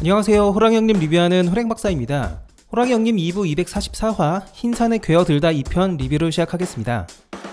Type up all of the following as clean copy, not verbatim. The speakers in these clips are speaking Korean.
안녕하세요. 호랑이형님 리뷰하는 호랭박사입니다. 호랑이형님 2부 244화 흰산에 괴어들다 2편 리뷰를 시작하겠습니다.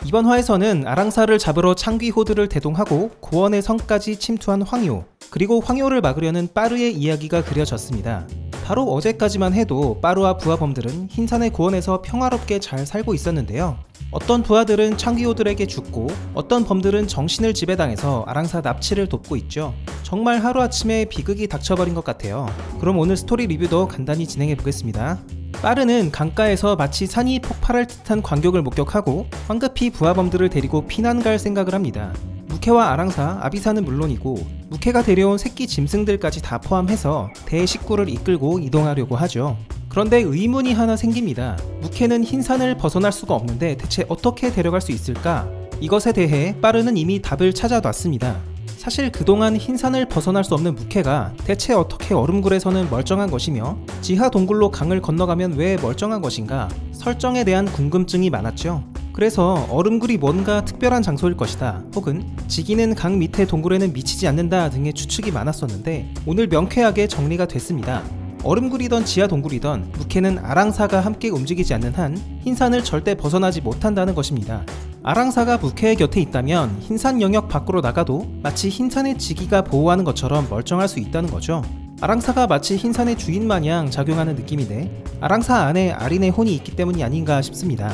이번 화에서는 아랑사를 잡으러 창귀호들을 대동하고 고원의 성까지 침투한 황효, 그리고 황효를 막으려는 빠르의 이야기가 그려졌습니다. 바로 어제까지만 해도 빠르와 부하범들은 흰산의 고원에서 평화롭게 잘 살고 있었는데요. 어떤 부하들은 창귀호들에게 죽고 어떤 범들은 정신을 지배당해서 아랑사 납치를 돕고 있죠. 정말 하루아침에 비극이 닥쳐버린 것 같아요. 그럼 오늘 스토리 리뷰도 간단히 진행해 보겠습니다. 빠르는 강가에서 마치 산이 폭발할 듯한 광경을 목격하고 황급히 부하범들을 데리고 피난 갈 생각을 합니다. 무케와 아랑사, 아비사는 물론이고 무케가 데려온 새끼 짐승들까지 다 포함해서 대식구를 이끌고 이동하려고 하죠. 그런데 의문이 하나 생깁니다. 무케는 흰산을 벗어날 수가 없는데 대체 어떻게 데려갈 수 있을까? 이것에 대해 빠르는 이미 답을 찾아놨습니다. 사실 그동안 흰산을 벗어날 수 없는 무케가 대체 어떻게 얼음굴에서는 멀쩡한 것이며 지하 동굴로 강을 건너가면 왜 멀쩡한 것인가? 설정에 대한 궁금증이 많았죠. 그래서 얼음굴이 뭔가 특별한 장소일 것이다, 혹은 지기는 강 밑에 동굴에는 미치지 않는다 등의 추측이 많았었는데 오늘 명쾌하게 정리가 됐습니다. 얼음굴이던 지하 동굴이던 무케는 아랑사가 함께 움직이지 않는 한 흰산을 절대 벗어나지 못한다는 것입니다. 아랑사가 무케의 곁에 있다면 흰산 영역 밖으로 나가도 마치 흰산의 지기가 보호하는 것처럼 멀쩡할 수 있다는 거죠. 아랑사가 마치 흰산의 주인 마냥 작용하는 느낌인데 아랑사 안에 아린의 혼이 있기 때문이 아닌가 싶습니다.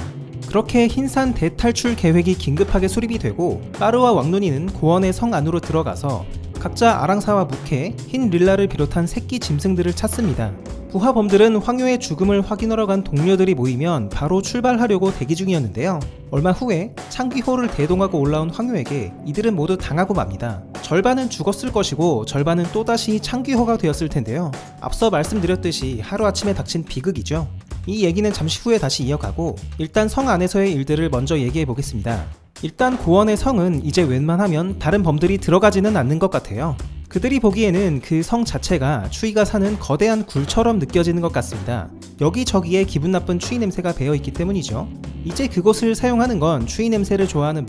그렇게 흰산 대탈출 계획이 긴급하게 수립이 되고 빠르와 왕눈이는 고원의 성 안으로 들어가서 각자 아랑사와 무케, 흰 릴라를 비롯한 새끼 짐승들을 찾습니다. 부하범들은 황효의 죽음을 확인하러 간 동료들이 모이면 바로 출발하려고 대기 중이었는데요. 얼마 후에 창귀호를 대동하고 올라온 황효에게 이들은 모두 당하고 맙니다. 절반은 죽었을 것이고 절반은 또다시 창귀호가 되었을 텐데요. 앞서 말씀드렸듯이 하루아침에 닥친 비극이죠. 이 얘기는 잠시 후에 다시 이어가고 일단 성 안에서의 일들을 먼저 얘기해 보겠습니다. 일단 고원의 성은 이제 웬만하면 다른 범들이 들어가지는 않는 것 같아요. 그들이 보기에는 그 성 자체가 추위가 사는 거대한 굴처럼 느껴지는 것 같습니다. 여기저기에 기분 나쁜 추위 냄새가 배어있기 때문이죠. 이제 그곳을 사용하는 건 추위 냄새를 좋아하는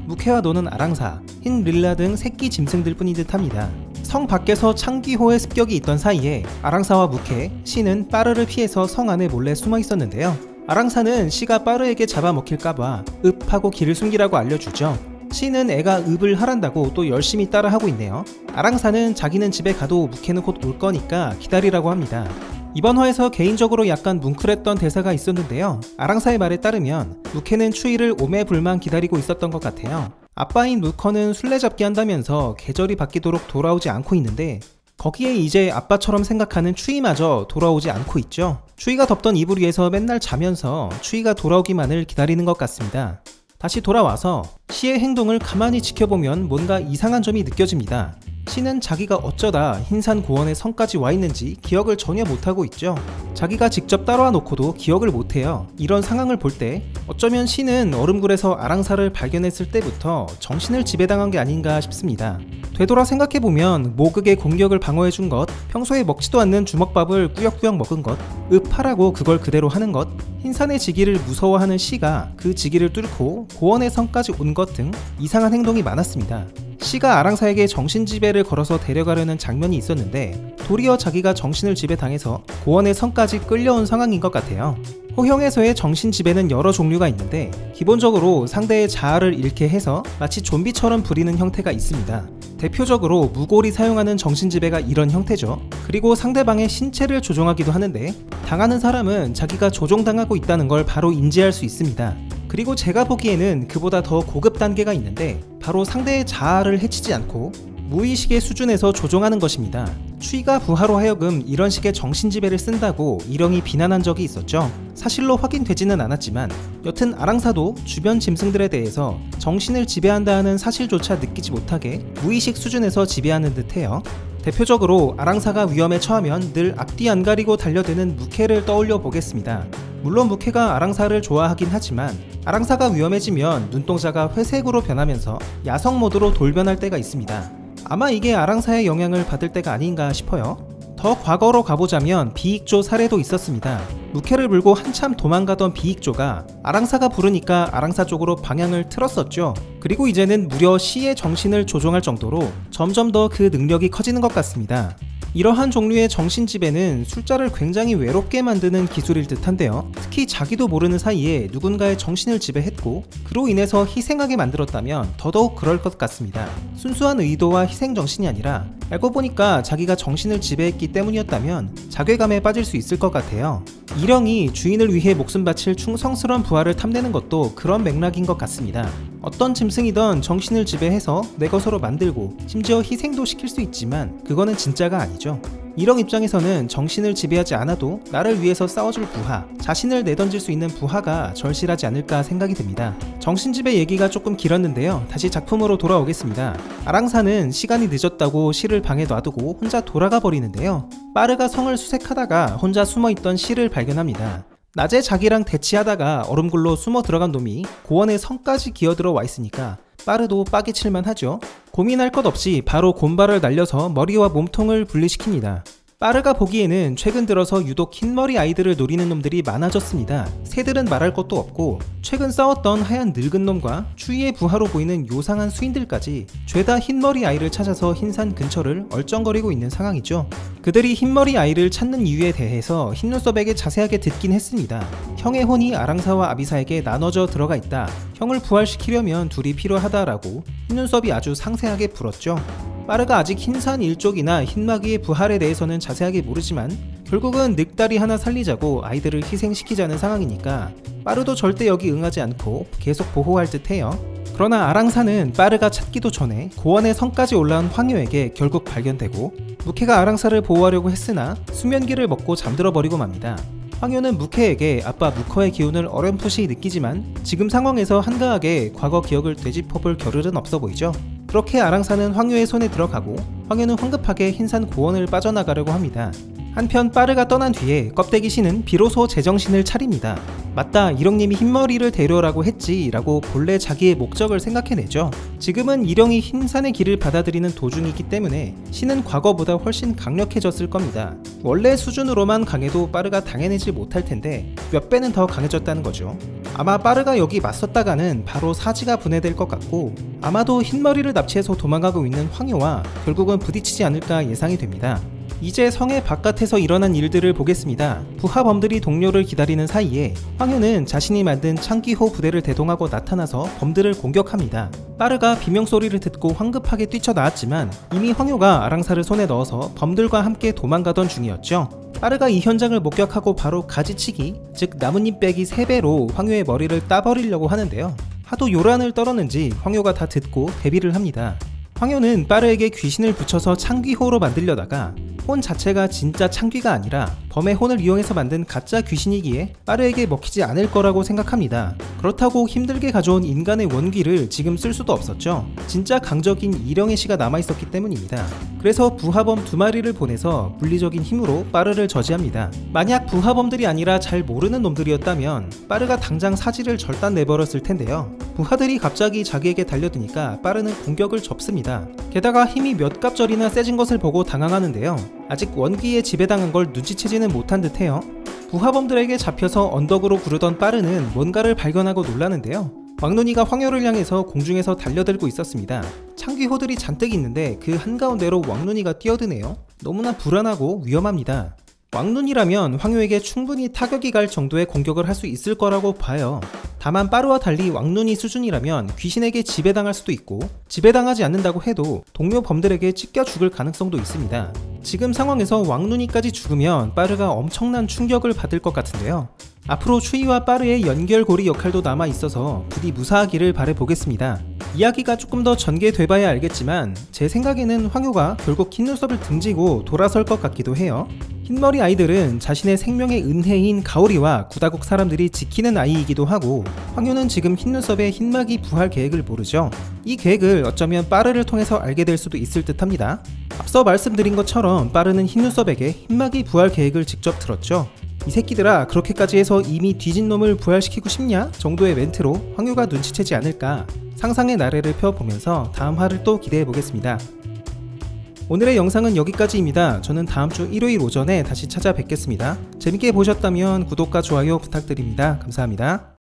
무케와 노는 아랑사, 흰 릴라 등 새끼 짐승들 뿐인 듯 합니다. 성 밖에서 창귀호의 습격이 있던 사이에 아랑사와 무케, 시는 빠르를 피해서 성 안에 몰래 숨어 있었는데요. 아랑사는 시가 빠르에게 잡아먹힐까봐 읍하고 길을 숨기라고 알려주죠. 시는 애가 읍을 하란다고 또 열심히 따라하고 있네요. 아랑사는 자기는 집에 가도 무케는 곧 올 거니까 기다리라고 합니다. 이번 화에서 개인적으로 약간 뭉클했던 대사가 있었는데요. 아랑사의 말에 따르면 무케는 추위를 오매불만 기다리고 있었던 것 같아요. 아빠인 무커는 술래잡기 한다면서 계절이 바뀌도록 돌아오지 않고 있는데 거기에 이제 아빠처럼 생각하는 추위마저 돌아오지 않고 있죠. 추위가 덥던 이불 위에서 맨날 자면서 추위가 돌아오기만을 기다리는 것 같습니다. 다시 돌아와서 시의 행동을 가만히 지켜보면 뭔가 이상한 점이 느껴집니다. 시는 자기가 어쩌다 흰산 고원의 성까지 와 있는지 기억을 전혀 못하고 있죠. 자기가 직접 따라와 놓고도 기억을 못해요. 이런 상황을 볼 때 어쩌면 시는 얼음굴에서 아랑사를 발견했을 때부터 정신을 지배당한 게 아닌가 싶습니다. 되돌아 생각해보면 모극의 공격을 방어해준 것, 평소에 먹지도 않는 주먹밥을 꾸역꾸역 먹은 것, 읍하라고 그걸 그대로 하는 것, 흰산의 지기를 무서워하는 시가 그 지기를 뚫고 고원의 성까지 온 것 등 이상한 행동이 많았습니다. 시가 아랑사에게 정신지배를 걸어서 데려가려는 장면이 있었는데 도리어 자기가 정신을 지배당해서 고원의 성까지 끌려온 상황인 것 같아요. 호형에서의 정신지배는 여러 종류가 있는데 기본적으로 상대의 자아를 잃게 해서 마치 좀비처럼 부리는 형태가 있습니다. 대표적으로 무골이 사용하는 정신지배가 이런 형태죠. 그리고 상대방의 신체를 조종하기도 하는데 당하는 사람은 자기가 조종당하고 있다는 걸 바로 인지할 수 있습니다. 그리고 제가 보기에는 그보다 더 고급 단계가 있는데 바로 상대의 자아를 해치지 않고 무의식의 수준에서 조종하는 것입니다. 추이가 부하로 하여금 이런 식의 정신지배를 쓴다고 일영이 비난한 적이 있었죠. 사실로 확인되지는 않았지만 여튼 아랑사도 주변 짐승들에 대해서 정신을 지배한다는 사실조차 느끼지 못하게 무의식 수준에서 지배하는 듯해요. 대표적으로 아랑사가 위험에 처하면 늘 앞뒤 안 가리고 달려드는 무케를 떠올려 보겠습니다. 물론 무케가 아랑사를 좋아하긴 하지만 아랑사가 위험해지면 눈동자가 회색으로 변하면서 야성 모드로 돌변할 때가 있습니다. 아마 이게 아랑사의 영향을 받을 때가 아닌가 싶어요. 더 과거로 가보자면 비익조 사례도 있었습니다. 무케를 물고 한참 도망가던 비익조가 아랑사가 부르니까 아랑사 쪽으로 방향을 틀었었죠. 그리고 이제는 무려 시의 정신을 조종할 정도로 점점 더 그 능력이 커지는 것 같습니다. 이러한 종류의 정신지배는 술자를 굉장히 외롭게 만드는 기술일 듯한데요. 특히 자기도 모르는 사이에 누군가의 정신을 지배했고 그로 인해서 희생하게 만들었다면 더더욱 그럴 것 같습니다. 순수한 의도와 희생정신이 아니라 알고 보니까 자기가 정신을 지배했기 때문이었다면 자괴감에 빠질 수 있을 것 같아요. 일영이 주인을 위해 목숨 바칠 충성스러운 부하를 탐내는 것도 그런 맥락인 것 같습니다. 어떤 짐승이든 정신을 지배해서 내 것으로 만들고 심지어 희생도 시킬 수 있지만 그거는 진짜가 아니죠. 일영 입장에서는 정신을 지배하지 않아도 나를 위해서 싸워줄 부하, 자신을 내던질 수 있는 부하가 절실하지 않을까 생각이 듭니다. 정신지배 얘기가 조금 길었는데요. 다시 작품으로 돌아오겠습니다. 아랑사는 시간이 늦었다고 시를 방에 놔두고 혼자 돌아가 버리는데요. 빠르가 성을 수색하다가 혼자 숨어있던 시를 발견합니다. 낮에 자기랑 대치하다가 얼음굴로 숨어 들어간 놈이 고원의 성까지 기어들어 와 있으니까 빠르도 빠개칠만 하죠. 고민할 것 없이 바로 곰발을 날려서 머리와 몸통을 분리시킵니다. 빠르가 보기에는 최근 들어서 유독 흰머리 아이들을 노리는 놈들이 많아졌습니다. 새들은 말할 것도 없고 최근 싸웠던 하얀 늙은 놈과 추위의 부하로 보이는 요상한 수인들까지 죄다 흰머리 아이를 찾아서 흰산 근처를 얼쩡거리고 있는 상황이죠. 그들이 흰머리 아이를 찾는 이유에 대해서 흰눈썹에게 자세하게 듣긴 했습니다. 형의 혼이 아랑사와 아비사에게 나눠져 들어가 있다. 형을 부활시키려면 둘이 필요하다라고 흰눈썹이 아주 상세하게 풀었죠. 빠르가 아직 흰산 일족이나 흰마귀의 부활에 대해서는 자세하게 모르지만 결국은 늑다리 하나 살리자고 아이들을 희생시키자는 상황이니까 빠르도 절대 여기 응하지 않고 계속 보호할 듯 해요. 그러나 아랑사는 빠르가 찾기도 전에 고원의 성까지 올라온 황효에게 결국 발견되고 무케가 아랑사를 보호하려고 했으나 수면기를 먹고 잠들어 버리고 맙니다. 황효는 무케에게 아빠 무커의 기운을 어렴풋이 느끼지만 지금 상황에서 한가하게 과거 기억을 되짚어볼 겨를은 없어 보이죠. 그렇게 아랑사는 황효의 손에 들어가고 황효는 황급하게 흰산 고원을 빠져나가려고 합니다. 한편 빠르가 떠난 뒤에 껍데기신은 비로소 제정신을 차립니다. 맞다, 일영님이 흰머리를 데려오라고 했지 라고 본래 자기의 목적을 생각해내죠. 지금은 일영이 흰산의 길을 받아들이는 도중이기 때문에 신은 과거보다 훨씬 강력해졌을 겁니다. 원래 수준으로만 강해도 빠르가 당해내지 못할 텐데 몇 배는 더 강해졌다는 거죠. 아마 빠르가 여기 맞섰다가는 바로 사지가 분해될 것 같고 아마도 흰머리를 납치해서 도망가고 있는 황효와 결국은 부딪히지 않을까 예상이 됩니다. 이제 성의 바깥에서 일어난 일들을 보겠습니다. 부하범들이 동료를 기다리는 사이에 황효는 자신이 만든 창기호 부대를 대동하고 나타나서 범들을 공격합니다. 빠르가 비명소리를 듣고 황급하게 뛰쳐나왔지만 이미 황효가 아랑사를 손에 넣어서 범들과 함께 도망가던 중이었죠. 빠르가 이 현장을 목격하고 바로 가지치기, 즉 나뭇잎 빼기 3배로 황효의 머리를 따버리려고 하는데요. 하도 요란을 떨었는지 황효가 다 듣고 대비를 합니다. 황효는 빠르에게 귀신을 붙여서 창귀호로 만들려다가 혼 자체가 진짜 창귀가 아니라 범의 혼을 이용해서 만든 가짜 귀신이기에 빠르에게 먹히지 않을 거라고 생각합니다. 그렇다고 힘들게 가져온 인간의 원귀를 지금 쓸 수도 없었죠. 진짜 강적인 일영의 씨가 남아있었기 때문입니다. 그래서 부하범 2마리를 보내서 물리적인 힘으로 빠르를 저지합니다. 만약 부하범들이 아니라 잘 모르는 놈들이었다면 빠르가 당장 사지를 절단 내버렸을 텐데요. 부하들이 갑자기 자기에게 달려드니까 빠르는 공격을 접습니다. 게다가 힘이 몇 갑절이나 세진 것을 보고 당황하는데요. 아직 원귀에 지배당한 걸 눈치채지는 못한 듯해요. 부하범들에게 잡혀서 언덕으로 구르던 빠르는 뭔가를 발견하고 놀라는데요. 왕눈이가 황효를 향해서 공중에서 달려들고 있었습니다. 창귀호들이 잔뜩 있는데 그 한가운데로 왕눈이가 뛰어드네요. 너무나 불안하고 위험합니다. 왕눈이라면 황효에게 충분히 타격이 갈 정도의 공격을 할 수 있을 거라고 봐요. 다만 빠르와 달리 왕눈이 수준이라면 귀신에게 지배당할 수도 있고 지배당하지 않는다고 해도 동료 범들에게 찢겨 죽을 가능성도 있습니다. 지금 상황에서 왕눈이까지 죽으면 빠르가 엄청난 충격을 받을 것 같은데요. 앞으로 추이와 빠르의 연결고리 역할도 남아 있어서 부디 무사하기를 바라보겠습니다. 이야기가 조금 더 전개돼봐야 알겠지만 제 생각에는 황효가 결국 흰눈썹을 등지고 돌아설 것 같기도 해요. 흰머리 아이들은 자신의 생명의 은혜인 가오리와 구다국 사람들이 지키는 아이이기도 하고 황효는 지금 흰눈썹의 흰마귀 부활 계획을 모르죠. 이 계획을 어쩌면 빠르를 통해서 알게 될 수도 있을 듯 합니다. 앞서 말씀드린 것처럼 빠르는 흰눈썹에게 흰마귀 부활 계획을 직접 들었죠. 이 새끼들아, 그렇게까지 해서 이미 뒤진 놈을 부활시키고 싶냐? 정도의 멘트로 황효가 눈치채지 않을까 상상의 나래를 펴보면서 다음 화를 또 기대해보겠습니다. 오늘의 영상은 여기까지입니다. 저는 다음주 일요일 오전에 다시 찾아뵙겠습니다. 재밌게 보셨다면 구독과 좋아요 부탁드립니다. 감사합니다.